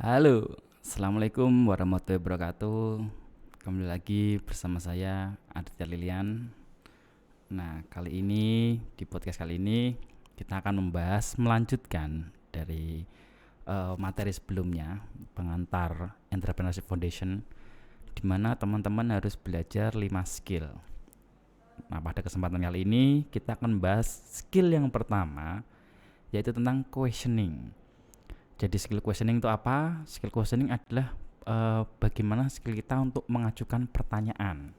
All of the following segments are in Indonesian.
Halo, Assalamualaikum warahmatullahi wabarakatuh. Kembali lagi bersama saya Aditya Lilian. Nah, di podcast kali ini kita akan melanjutkan dari materi sebelumnya, pengantar Entrepreneurship Foundation, di mana teman-teman harus belajar 5 skill. Nah, pada kesempatan kali ini kita akan membahas skill yang pertama, yaitu tentang questioning. Jadi skill questioning itu apa? Skill questioning adalah bagaimana skill kita untuk mengajukan pertanyaan.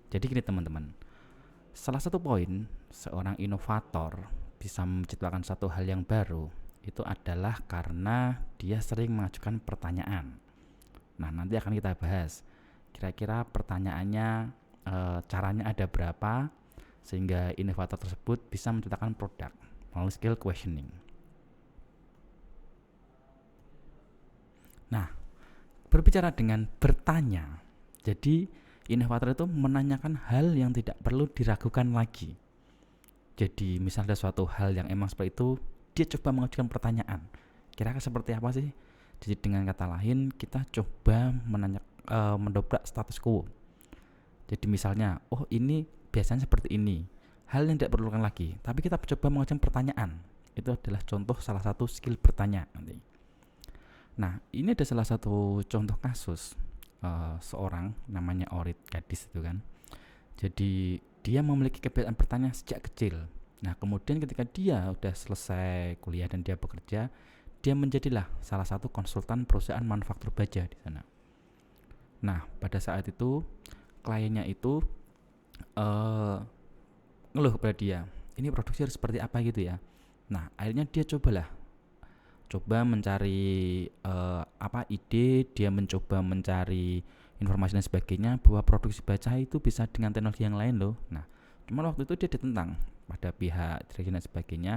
Jadi gini teman-teman, salah satu poin seorang inovator bisa menciptakan satu hal yang baru itu adalah karena dia sering mengajukan pertanyaan. Nah, nanti akan kita bahas kira-kira pertanyaannya, caranya ada berapa sehingga inovator tersebut bisa menciptakan produk melalui skill questioning. Nah, berbicara dengan bertanya, jadi inovator itu menanyakan hal yang tidak perlu diragukan lagi. Jadi misalnya ada suatu hal yang emang seperti itu, dia coba mengajukan pertanyaan. Kira-kira seperti apa sih? Jadi dengan kata lain, kita coba mendobrak status quo. Jadi misalnya, oh ini biasanya seperti ini, hal yang tidak perlu dilakukan lagi, tapi kita coba mengajukan pertanyaan. Itu adalah contoh salah satu skill bertanya nanti. Nah, ini ada salah satu contoh kasus seorang namanya Orit gadis itu kan. Jadi dia memiliki kebiasaan bertanya sejak kecil. Nah, kemudian ketika dia udah selesai kuliah dan dia bekerja, dia menjadilah salah satu konsultan perusahaan manufaktur baja di sana. Nah, pada saat itu kliennya itu ngeluh kepada dia, ini produksi harus seperti apa gitu ya. Nah, akhirnya dia coba mencari ide, dia mencoba mencari informasi dan sebagainya bahwa produksi baja itu bisa dengan teknologi yang lain loh. Nah, cuma waktu itu dia ditentang pada pihak direksi dan sebagainya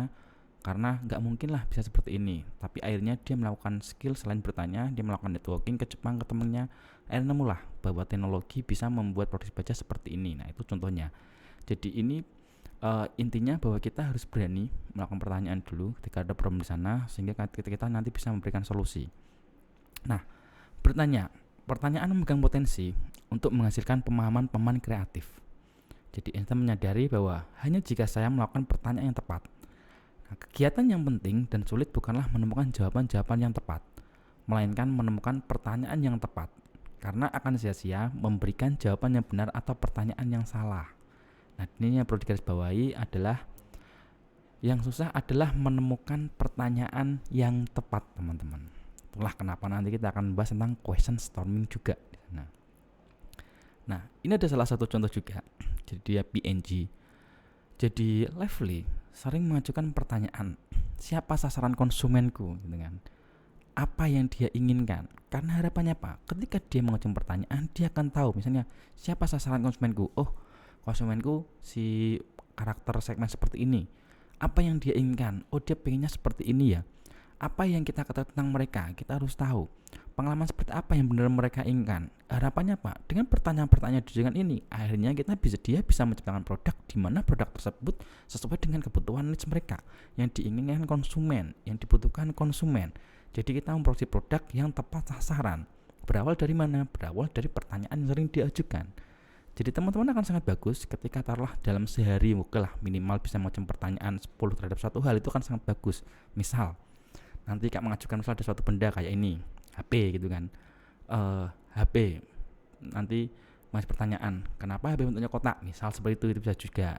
karena nggak mungkin lah bisa seperti ini. Tapi akhirnya dia melakukan skill selain bertanya, dia melakukan networking ke Jepang ke temennya, akhirnya nemulah bahwa teknologi bisa membuat produksi baja seperti ini. Nah, itu contohnya. Jadi ini intinya bahwa kita harus berani melakukan pertanyaan dulu ketika ada problem di sana sehingga kita nanti bisa memberikan solusi. Nah, pertanyaan memegang potensi untuk menghasilkan pemahaman kreatif. Jadi kita menyadari bahwa hanya jika saya melakukan pertanyaan yang tepat. Nah, kegiatan yang penting dan sulit bukanlah menemukan jawaban-jawaban yang tepat, melainkan menemukan pertanyaan yang tepat. Karena akan sia-sia memberikan jawaban yang benar atau pertanyaan yang salah. Nah, ini yang perlu digarisbawahi adalah yang susah adalah menemukan pertanyaan yang tepat, teman-teman. Itulah kenapa nanti kita akan bahas tentang question storming juga. Nah, ini ada salah satu contoh juga. Jadi dia PNG. Jadi Lively sering mengajukan pertanyaan, siapa sasaran konsumenku, gitu kan? Apa yang dia inginkan? Karena harapannya apa? Ketika dia mengajukan pertanyaan, dia akan tahu misalnya siapa sasaran konsumenku. Oh, konsumenku si karakter segmen seperti ini. Apa yang dia inginkan? Oh, dia pengennya seperti ini ya. Apa yang kita ketahui tentang mereka? Kita harus tahu pengalaman seperti apa yang benar mereka inginkan. Harapannya apa? Dengan pertanyaan-pertanyaan dengan ini, akhirnya dia bisa menciptakan produk di mana produk tersebut sesuai dengan kebutuhan needs mereka, yang diinginkan konsumen, yang dibutuhkan konsumen. Jadi kita memproduksi produk yang tepat sasaran. Berawal dari mana? Berawal dari pertanyaan yang sering diajukan. Jadi teman-teman akan sangat bagus ketika taruhlah dalam sehari minimal bisa mengajukan pertanyaan 10 terhadap satu hal, itu kan sangat bagus. Misal nanti Kak mengajukan ada suatu benda kayak ini, HP gitu kan. HP nanti masih pertanyaan, kenapa HP bentuknya kotak? Misal seperti itu bisa juga.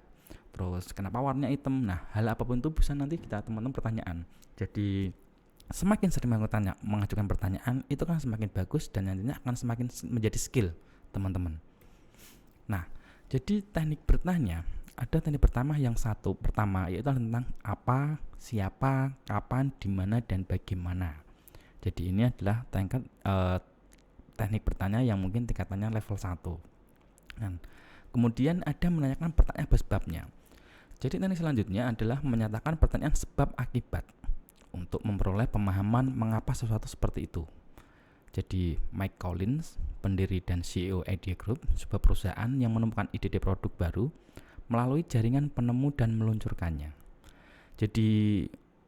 Terus kenapa warnanya hitam? Nah, hal apapun itu bisa nanti kita teman-teman pertanyaan. Jadi semakin sering mengajukan pertanyaan itu kan semakin bagus dan nantinya akan semakin menjadi skill teman-teman. Nah, jadi teknik bertanya, ada teknik pertama yaitu tentang apa, siapa, kapan, di mana dan bagaimana. Jadi ini adalah teknik bertanya yang mungkin tingkatannya level 1. Nah, kemudian ada menanyakan pertanyaan sebabnya. Jadi teknik selanjutnya adalah menyatakan pertanyaan sebab akibat untuk memperoleh pemahaman mengapa sesuatu seperti itu. Jadi Mike Collins, pendiri dan CEO Idea Group, sebuah perusahaan yang menemukan ide produk baru melalui jaringan penemu dan meluncurkannya. Jadi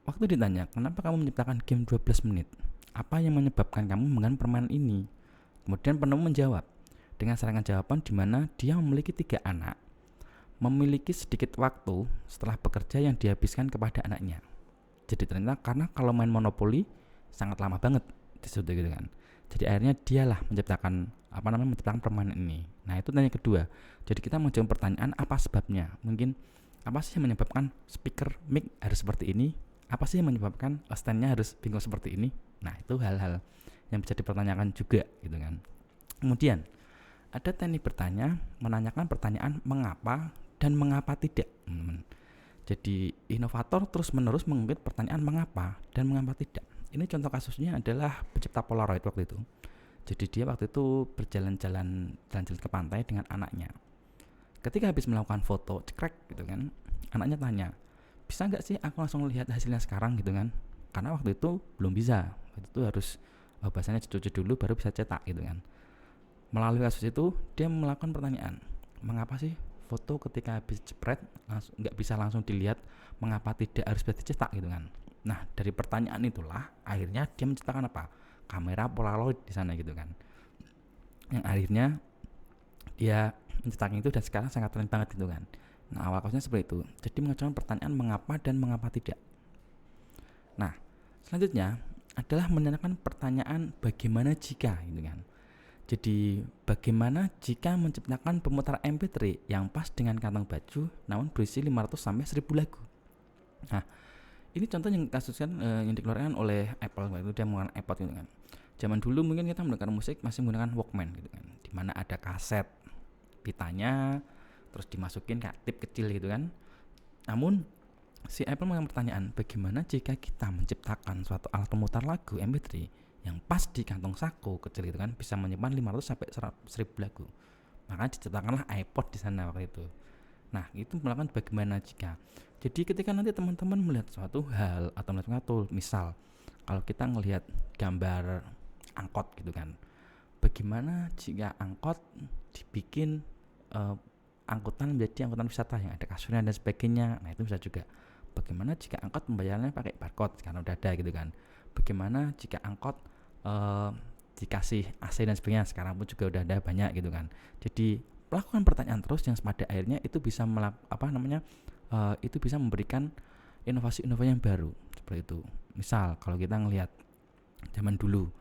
waktu ditanya, kenapa kamu menciptakan game 12 menit? apa yang menyebabkan kamu menggunakan permainan ini? Kemudian penemu menjawab dengan serangkaian jawaban di mana dia memiliki 3 anak, memiliki sedikit waktu setelah bekerja yang dihabiskan kepada anaknya. Jadi ternyata karena kalau main monopoli sangat lama banget di situ gitu kan. Jadi akhirnya dialah menciptakan permainan ini. Nah, itu tanya kedua. Jadi kita menjawab pertanyaan apa sebabnya? Mungkin apa sih yang menyebabkan speaker mic harus seperti ini? Apa sih yang menyebabkan stand-nya harus bingung seperti ini? Nah, itu hal-hal yang bisa dipertanyakan juga gitu kan. Kemudian ada teknik bertanya, menanyakan pertanyaan mengapa dan mengapa tidak, teman-teman. Jadi inovator terus-menerus mengungkit pertanyaan mengapa dan mengapa tidak. Ini contoh kasusnya adalah pencipta Polaroid waktu itu. Jadi dia waktu itu berjalan-jalan ke pantai dengan anaknya. Ketika habis melakukan foto, cekrek gitu kan, anaknya tanya, bisa nggak sih aku langsung lihat hasilnya sekarang gitu kan? Karena waktu itu belum bisa. Waktu itu harus bahasanya cuci dulu baru bisa cetak gitu kan. Melalui kasus itu dia melakukan pertanyaan, mengapa sih foto ketika habis jepret nggak bisa langsung dilihat, mengapa tidak harus bisa dicetak gitu kan. Nah, dari pertanyaan itulah akhirnya dia menciptakan apa? Kamera Polaroid di sana gitu kan. Yang akhirnya dia mencetaknya itu dan sekarang sangat keren banget gitu kan. Nah, awal kasusnya seperti itu. Jadi mengajukan pertanyaan mengapa dan mengapa tidak. Nah, selanjutnya adalah menanyakan pertanyaan bagaimana jika gitu kan. Jadi bagaimana jika menciptakan pemutar MP3 yang pas dengan kantong baju namun berisi 500 sampai 1000 lagu. Nah, ini contoh yang kasuskan yang dikeluarkan oleh Apple, itu dia menggunakan iPod gitu kan. Zaman dulu mungkin kita mendengar musik masih menggunakan Walkman gitu kan, di mana ada kaset pitanya terus dimasukin kayak tip kecil gitu kan. Namun si Apple mengalami pertanyaan, bagaimana jika kita menciptakan suatu alat pemutar lagu MP3 yang pas di kantong saku kecil gitu kan, bisa menyimpan 500 sampai 1000 lagu. Maka diciptakanlah iPod di sana waktu itu. Nah, itu melakukan bagaimana jika. Jadi ketika nanti teman-teman melihat suatu hal atau melihat suatu, misal kalau kita ngelihat gambar angkot gitu kan, bagaimana jika angkot dibikin angkutan menjadi angkutan wisata yang ada kasurnya dan sebagainya. Nah, itu bisa juga. Bagaimana jika angkot pembayarannya pakai barcode karena udah ada gitu kan. Bagaimana jika angkot dikasih AC dan sebagainya, sekarang pun juga udah ada banyak gitu kan. Jadi lakukan pertanyaan terus yang pada akhirnya itu bisa itu bisa memberikan inovasi-inovasi yang baru seperti itu. Misal kalau kita ngelihat zaman dulu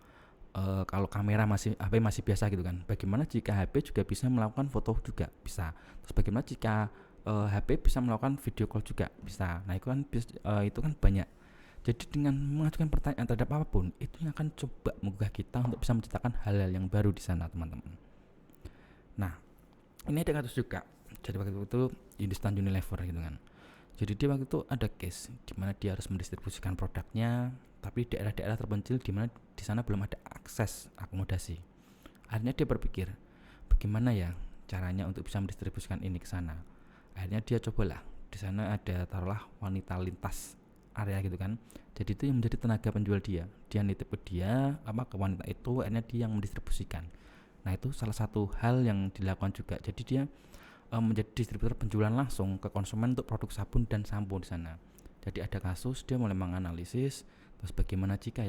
kalau kamera HP masih biasa gitu kan, bagaimana jika HP juga bisa melakukan foto juga bisa. Terus bagaimana jika HP bisa melakukan video call juga bisa. Nah, itu kan banyak. Jadi dengan mengajukan pertanyaan terhadap apapun, itu yang akan coba menggugah kita untuk bisa menciptakan hal-hal yang baru di sana, teman-teman. Nah, ini ada kasus juga. Jadi waktu itu Hindustan Unilever gitu kan. Jadi dia waktu itu ada case di mana dia harus mendistribusikan produknya, tapi di daerah-daerah terpencil di mana di sana belum ada akses akomodasi. Akhirnya dia berpikir, bagaimana ya caranya untuk bisa mendistribusikan ini ke sana. Akhirnya dia cobalah. Di sana ada taruhlah wanita lintas area gitu kan. Jadi itu yang menjadi tenaga penjual dia. Dia nitip ke ke wanita itu, akhirnya dia yang mendistribusikan. Nah, itu salah satu hal yang dilakukan juga. Jadi dia menjadi distributor penjualan langsung ke konsumen untuk produk sabun dan sampo di sana. Jadi ada kasus dia mulai menganalisis terus bagaimana jika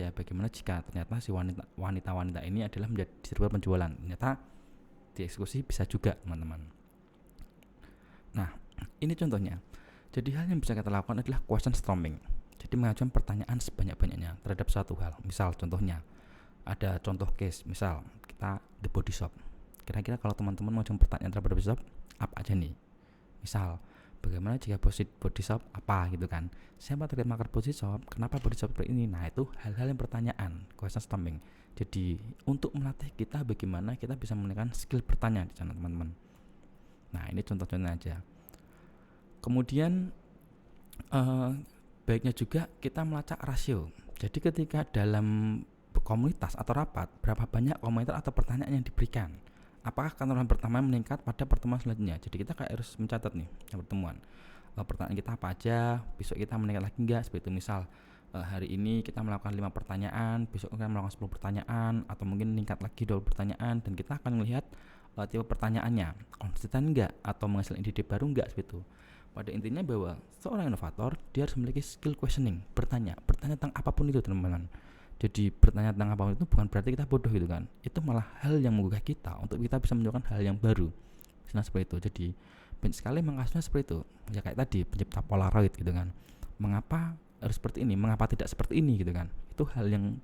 ternyata si wanita ini adalah menjadi distributor penjualan. Ternyata dieksekusi bisa juga, teman-teman. Nah, ini contohnya. Jadi hal yang bisa kita lakukan adalah question storming. Jadi mengajukan pertanyaan sebanyak-banyaknya terhadap suatu hal. Misal contohnya ada contoh case, misal kita The Body Shop. Kira-kira kalau teman-teman mengajukan pertanyaan terhadap Body Shop, apa aja nih? Misal, bagaimana jika Body Shop apa gitu kan? Siapa target market Body Shop? Kenapa Body Shop seperti ini? Nah, itu hal-hal yang pertanyaan, question storming. Jadi untuk melatih kita bagaimana kita bisa menekan skill bertanya di sana, teman-teman. Nah, ini contoh-contohnya aja. Kemudian baiknya juga kita melacak rasio. Jadi ketika dalam komunitas atau rapat, berapa banyak komentar atau pertanyaan yang diberikan, apakah pertemuan pertama meningkat pada pertemuan selanjutnya. Jadi kita kayak harus mencatat nih pertemuan pertanyaan kita apa aja, besok kita meningkat lagi enggak, seperti itu. Misal hari ini kita melakukan 5 pertanyaan, besok kita melakukan 10 pertanyaan, atau mungkin meningkat lagi 20 pertanyaan, dan kita akan melihat tipe pertanyaannya konsisten enggak atau menghasilkan ide baru enggak, seperti itu. Pada intinya bahwa seorang inovator dia harus memiliki skill questioning, bertanya tentang apapun itu, teman-teman. Jadi bertanya tentang apapun itu bukan berarti kita bodoh gitu kan. Itu malah hal yang menggugah kita untuk kita bisa menemukan hal yang baru. Nah seperti itu. Jadi banyak sekali memang kasusnya seperti itu. Ya kayak tadi pencipta Polaroid gitu kan. Mengapa harus seperti ini? Mengapa tidak seperti ini gitu kan? Itu hal yang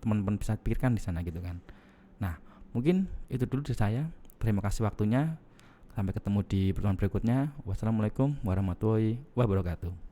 teman-teman bisa pikirkan di sana gitu kan. Nah, mungkin itu dulu dari saya. Terima kasih waktunya. Sampai ketemu di pertemuan berikutnya. Wassalamualaikum warahmatullahi wabarakatuh.